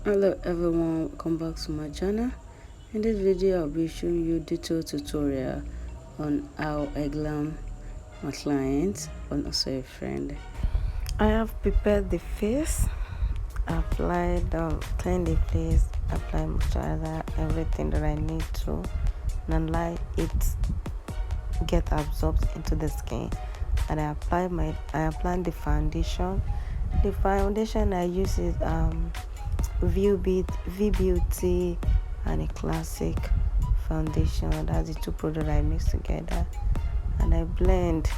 Hello everyone, welcome back to my channel. In this video I'll be showing you detailed tutorial on how I glam my client and also a friend. I have prepared the face, applied clean the face, apply moisturizer, everything that I need to, and let it get absorbed into the skin. And I applied the foundation. The foundation I use is V Beauty and a classic foundation. That's the two products I mix together, and I blend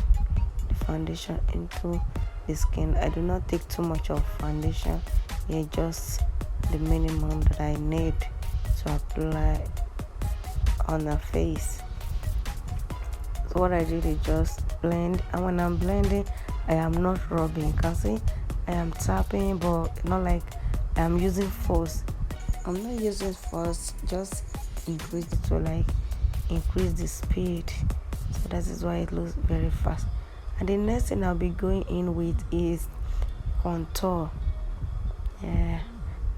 the foundation into the skin. I do not take too much of foundation, just the minimum that I need to apply on the face. So what I did is just blend, and when I'm blending I am not rubbing. You can see I am tapping, but not like I am using force. I'm not using force, just increase it to like increase the speed. So that is why it looks very fast. And the next thing I'll be going in with is contour. Yeah,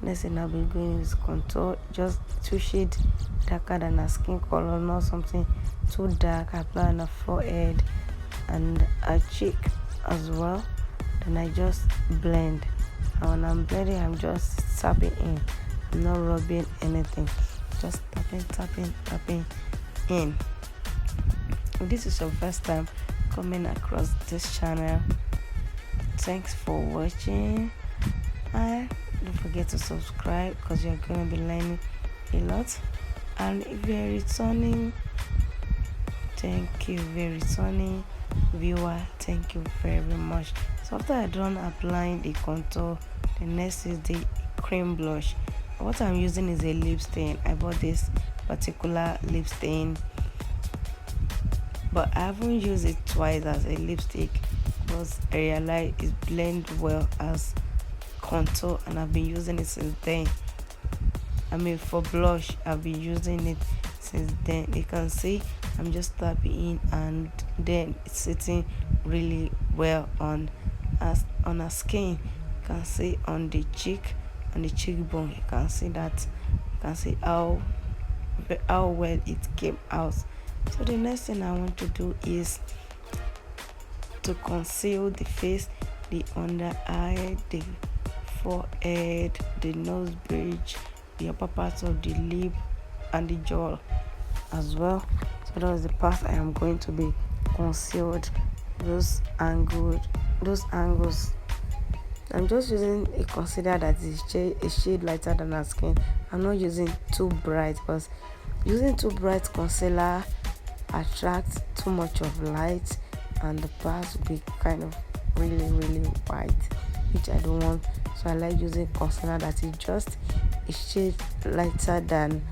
next thing I'll be going with contour, just two shades darker than a skin color, not something too dark. I apply on the forehead and a cheek as well. Then I just blend, and when I'm blending I'm just tapping in. I'm not rubbing anything, just tapping in. If this is your first time coming across this channel, thanks for watching, and don't forget to subscribe because you're going to be learning a lot. And if you're returning, thank you. If you're returning viewer, thank you very much. So after I done applying the contour, the next is the cream blush. What I'm using is a lip stain. I bought this particular lip stain, but I haven't used it twice as a lipstick because I realized it blends well as contour, and I've been using it since then. I mean, for blush I've been using it since then. You can see I'm just tapping in, and then it's sitting really well on a skin. You can see on the cheek, on the cheekbone, you can see that. You can see how well it came out. So the next thing I want to do is to conceal the face, the under eye, the forehead, the nose bridge, the upper part of the lip, and the jaw as well. So that is the part I am going to be concealed. Those angles. I'm just using a concealer that is a shade lighter than our skin. I'm not using too bright because using too bright concealer attracts too much of light, and the parts will be kind of really white, which I don't want. So I like using concealer that is just a shade lighter than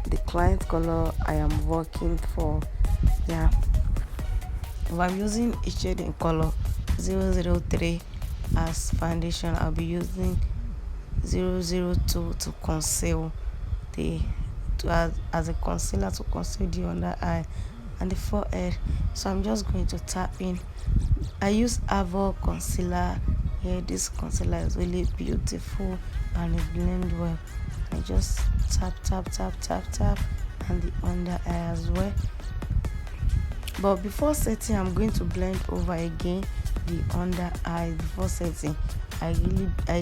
the client color I am working for. Yeah, if I'm using a shade in color 003 as foundation, I'll be using 002 to conceal the as a concealer to conceal the under eye and the forehead. So I'm just going to tap in. I use Avo concealer. Yeah, this concealer is really beautiful and it blends well. I just tap and the under eye as well. But before setting, I'm going to blend over again the under eye. Before setting, I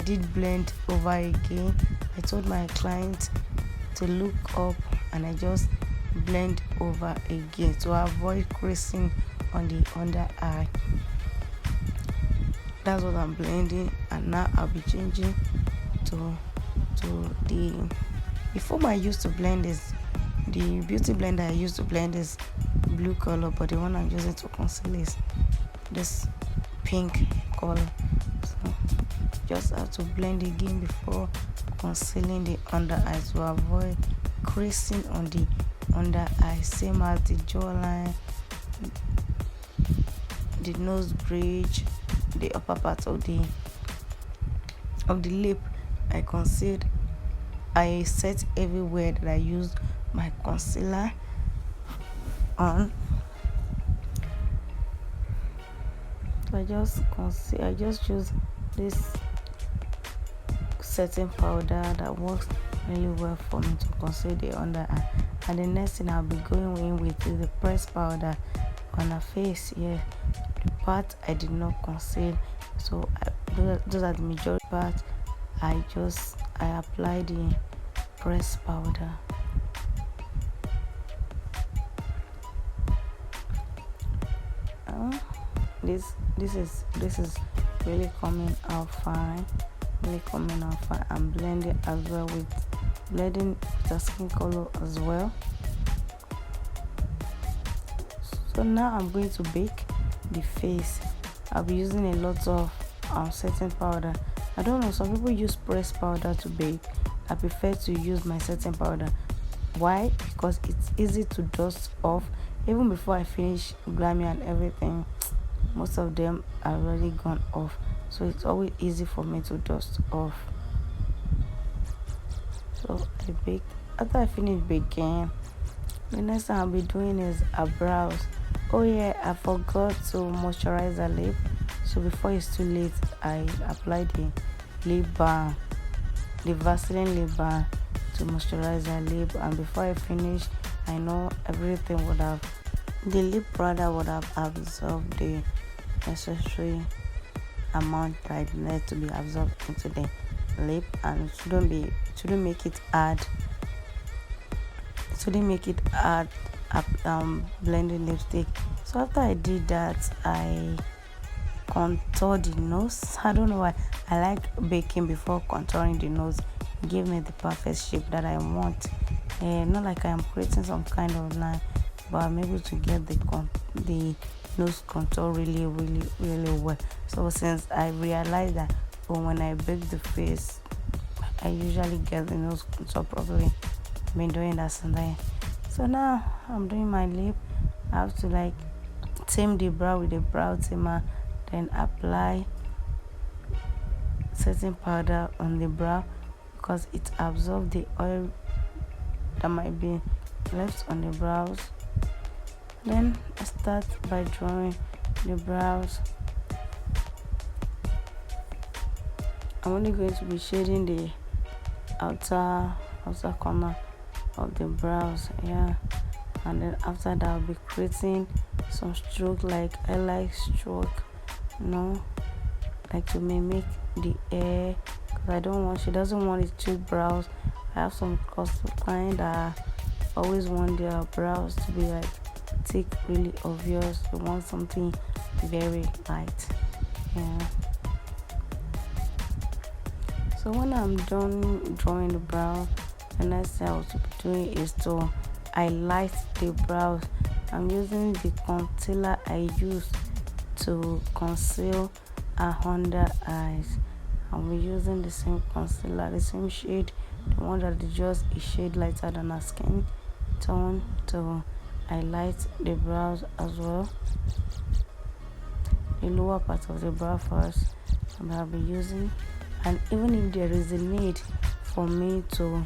did blend over again. I told my client to look up, and I just blend over again to avoid creasing on the under eye. That's what I'm blending, and now I'll be changing to the before I used to blend is the beauty blender I used to blend is blue color, but the one I'm using to conceal is this pink color. So just have to blend again before concealing the under eye to avoid creasing on the under eye, same as the jawline, the nose bridge, the upper part of the lip. I concealed. I set everywhere that I used my concealer on. So I just use this setting powder that works really well for me to conceal the under eye. And the next thing I'll be going in with is the pressed powder on her face. Yeah, the part I did not conceal, so those are the majority part. I apply the pressed powder. This is really coming out fine. I'm blending as well with the skin color as well. So now I'm going to bake the face. I'll be using a lot of setting powder. I don't know, some people use pressed powder to bake. I prefer to use my setting powder. Why? Because it's easy to dust off. Even before I finish glammy and everything, most of them are already gone off, so it's always easy for me to dust off. So I baked. After I finish baking, the next thing I'll be doing is her brows. Oh yeah, I forgot to moisturize her lip, so before it's too late, I applied the lip balm, the Vaseline lip balm, to moisturize her lip. And before I finish, I know everything would have, the lip product would have absorbed the necessary amount that needs to be absorbed into the lip, and it shouldn't make it hard. It shouldn't make it hard blending lipstick. So after I did that, I contoured the nose. I don't know why I like baking before contouring the nose. It gave me the perfect shape that I want. Not like I am creating some kind of line, but I'm able to get the nose contour really well. So since I realized that when I bake the face, I usually get the nose contour properly. I've been doing that since then. So now I'm doing my lip. I have to tame the brow with a brow tamer, then apply setting powder on the brow because it absorbs the oil that might be left on the brows. Then I start by drawing the brows. I'm only going to be shading the outer corner of the brows, yeah. And then after that, I'll be creating some stroke, like I like stroke, like to mimic the hair, because she doesn't want it too brows. I have some clients that always want their brows to be thick, really obvious. They want something very light, yeah. So when I'm done drawing the brow, the next thing I will be doing is to highlight the brows. I'm using the concealer I use to conceal her under eyes. I'll be using the same concealer, the same shade, the one that is just a shade lighter than her skin tone, to highlight the brows as well. The lower part of the brow first, and I'll be using, and even if there is a need for me to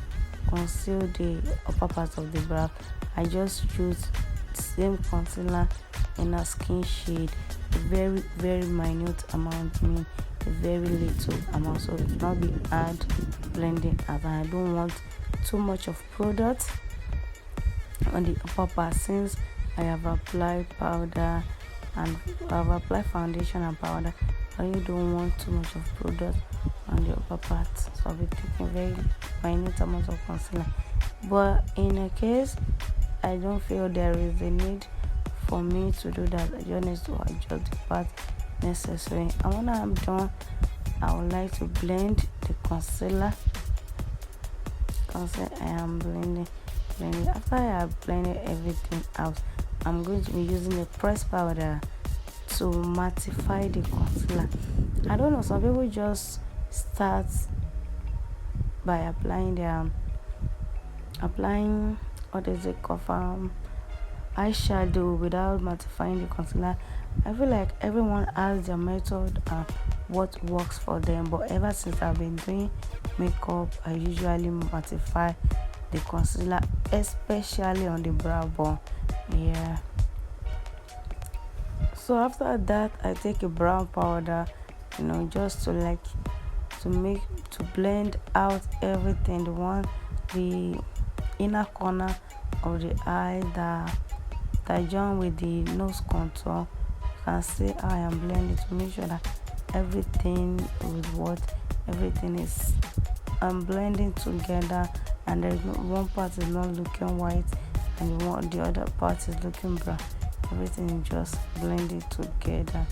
conceal the upper part of the brow, I just use the same concealer in a skin shade, a very minute amount, a very little amount, so it will not be hard blending, as I don't want too much of product on the upper part, since I have applied powder and I have applied foundation and powder. I really don't want too much of product on the upper part, so I'll be taking very minute amount of concealer. But in a case I don't feel there is a need for me to do that, I just need to adjust the part necessary. And when I'm done, I would like to blend the concealer. I am blending. After I have blended everything out, I'm going to be using a pressed powder to mattify the concealer. I don't know, some people just start by applying what is it called, eyeshadow without mattifying the concealer. I feel like everyone has their method and what works for them, but ever since I've been doing makeup, I usually mattify the concealer, especially on the brow bone, yeah. So after that, I take a brown powder, just to to blend out everything, the inner corner of the eye that join with the nose contour. You can see how I am blending to make sure that everything everything is blending together, and there's no one part is not looking white and the other part is looking brown. Everything is just blending together.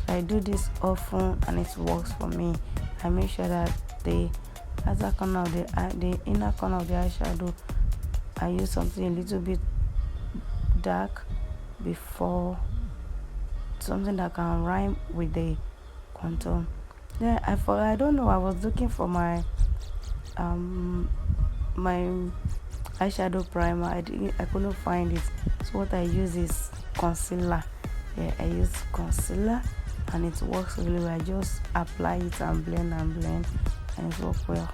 So I do this often and it works for me. I make sure that the outer corner of the eye, the inner corner of the eyeshadow, I use something a little bit dark before, something that can rhyme with the contour. Then I don't know, I was looking for my my eyeshadow primer. I couldn't find it. So what I use is concealer. Yeah, I use concealer and it works really well. I just apply it and blend and it works well.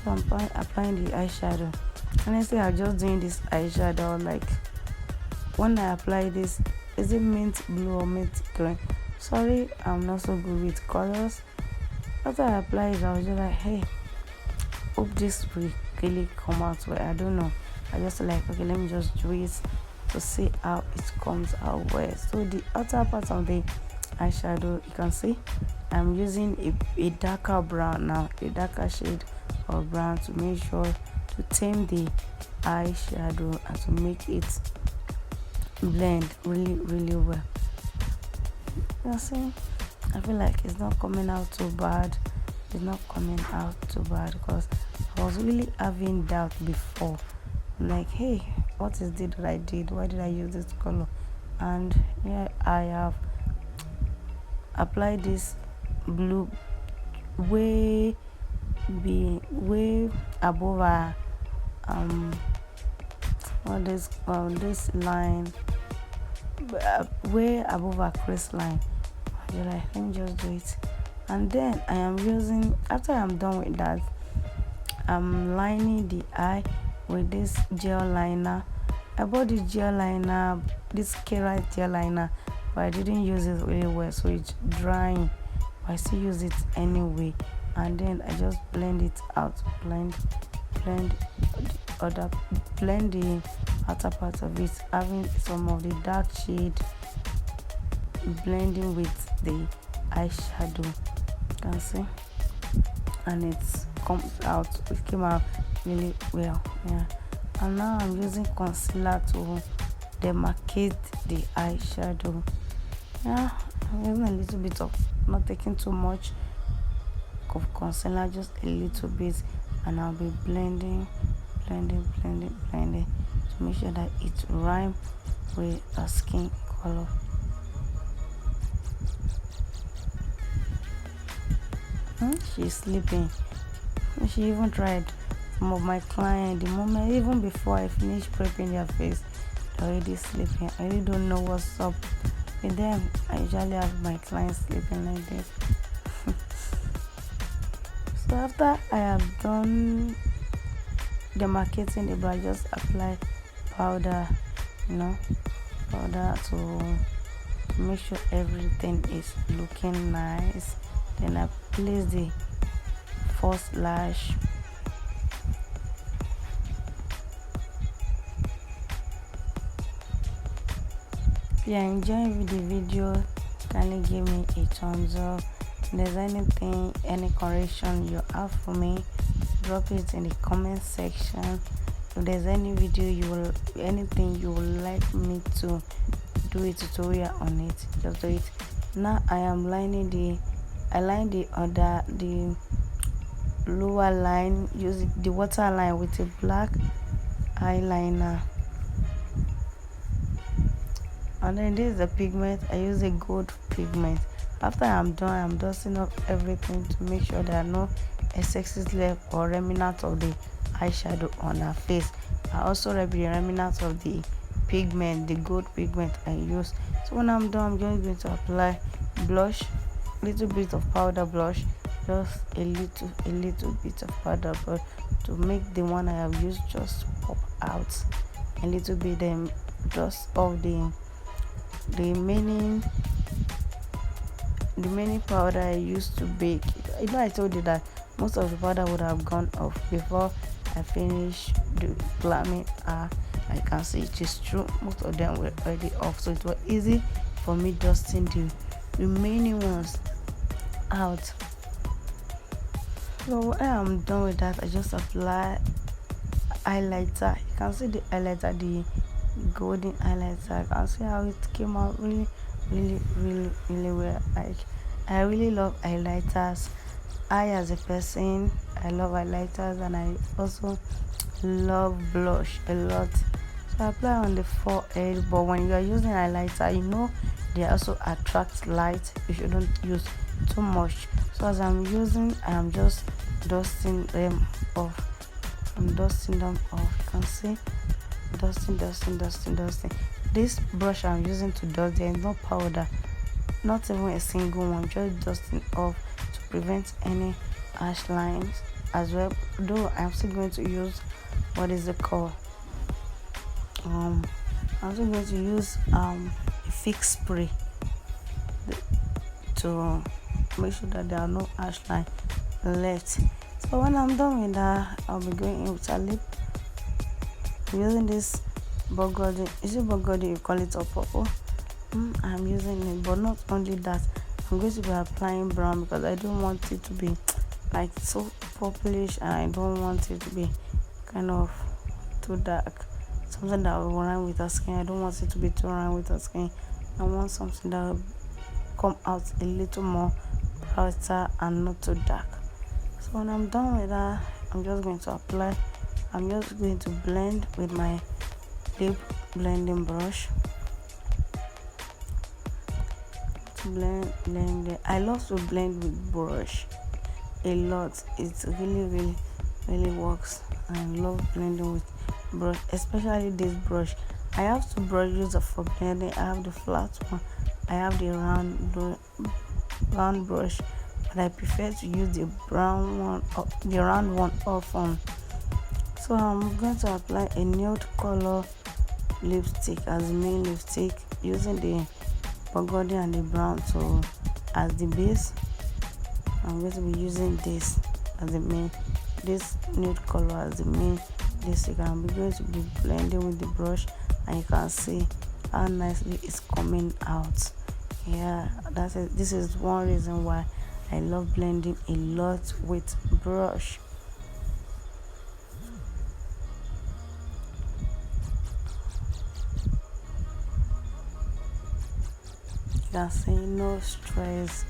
So I'm applying the eyeshadow. Honestly, I'm just doing this eyeshadow like, when I apply this, is it mint blue or mint green? Sorry, I'm not so good with colors. After I apply it, I was just like, hey, hope this will really come out well. I don't know. I just like, okay, let me just do it to see how it comes out well. So the outer part of the eyeshadow, you can see I'm using a darker brown now, a darker shade of brown to make sure to tame the eyeshadow and to make it blend really well. You see, I feel like it's not coming out too bad. It's not coming out too bad because I was really having doubt before. I'm like, hey, what is it that I did? Why did I use this color? And here I have applied this blue way above our this line, way above our crease line. You're like, let me just do it. And then I am using, after I'm done with that, I'm lining the eye with this gel liner. I bought this gel liner, this Kera gel liner, but I didn't use it really well, so it's drying. But I still use it anyway. And then I just blend it out, blend the outer part of it, having some of the dark shade blending with the eyeshadow. You can see, and it came out really well. Yeah. And now I'm using concealer to demarcate the eyeshadow. Yeah, I'm using a little bit of, not taking too much of concealer, just a little bit, and I'll be blending to make sure that it rhymes with the skin color. She's sleeping. She even tried. Some of my clients, the moment, even before I finish prepping their face, they're already sleeping. I really don't know what's up with them. I usually have my clients sleeping like this. So after I have done demarcating the brow, I just apply powder, powder to make sure everything is looking nice. Then I place the first lash. If you are enjoying the video, kindly give me a thumbs up. If there's any correction you have for me, drop it in the comment section. If there's any video anything you would like me to do a tutorial on it, just do it. Now I am lining the lower line using the waterline with a black eyeliner. And then this is the pigment. I use a gold pigment. After I'm done, I'm dusting up everything to make sure there are no excesses left or remnants of the eyeshadow on her face. I also rub the remnants of the pigment, the gold pigment I use. So when I'm done, I'm just going to apply blush, little bit of powder blush, just a little bit of powder blush to make the one I have used just pop out a little bit. Then just of the remaining remaining powder I used to bake. I told you that most of the powder would have gone off before I finish the glamming. I can see it is true, most of them were already off, so it was easy for me dusting the remaining ones out. So when I'm done with that, I just apply highlighter. You can see the highlighter, the golden highlighter. I can see how it came out really well. Like, I really love highlighters. I, as a person, I love highlighters, and I also love blush a lot. So I apply on the forehead, but when you are using highlighter, they also attract light. You shouldn't use too much. So as I'm using, I am just dusting them off. I'm dusting them off. You can see dusting. This brush I'm using to dust, there is no powder, not even a single one, just dusting off to prevent any harsh lines as well. Though I'm still going to use what is it called? I'm still going to use a fix spray to make sure that there are no harsh lines left. So when I'm done with that, I'll be going in with a lip. I'm using this Burgundy. Is it Burgundy you call it, or purple? I'm using it, but not only that, I'm going to be applying brown because I don't want it to be like so purplish, and I don't want it to be kind of too dark, something that will run with her skin. I don't want it to be too run with her skin. I want something that will come out a little more brighter and not too dark. So when I'm done with that, I'm just going to blend with my lip blending brush. Blend. I love to blend with brush a lot. It really works. I love blending with brush, especially this brush. I have two brushes for blending. I have the flat one, I have the round brush, but I prefer to use the brown one, or the round one often. So I'm going to apply a nude color lipstick as the main lipstick, using the burgundy and the brown as the base. I'm going to be using this nude color as the main lipstick. I'm going to be blending with the brush, and you can see how nicely it's coming out. Yeah, this is one reason why I love blending a lot with brush. You can see no stress.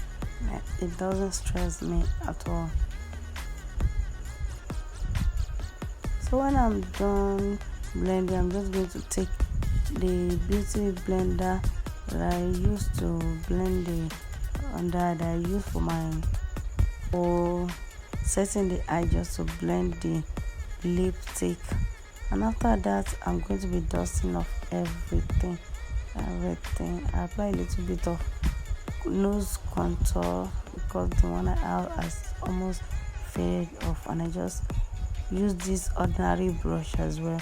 It doesn't stress me at all. So when I'm done blending, I'm just going to take the beauty blender that I used to blend the under, that I use for setting the eye, just to blend the lipstick. And after that, I'm going to be dusting off everything. I apply a little bit of nose contour because the one I have has almost faded off, and I just use this ordinary brush as well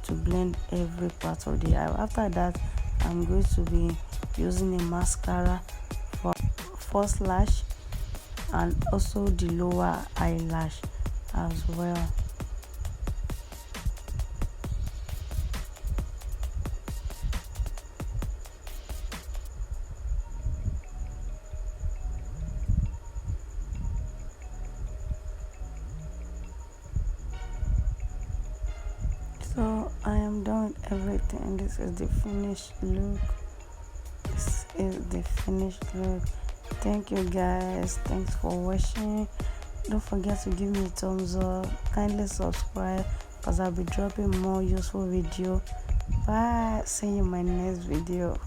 to blend every part of the eye. After that, I'm going to be using a mascara for first lash and also the lower eyelash as well. So I am done with everything. This is the finished look. Thank you guys. Thanks for watching. Don't forget to give me a thumbs up. Kindly subscribe, because I'll be dropping more useful video. Bye. See you in my next video.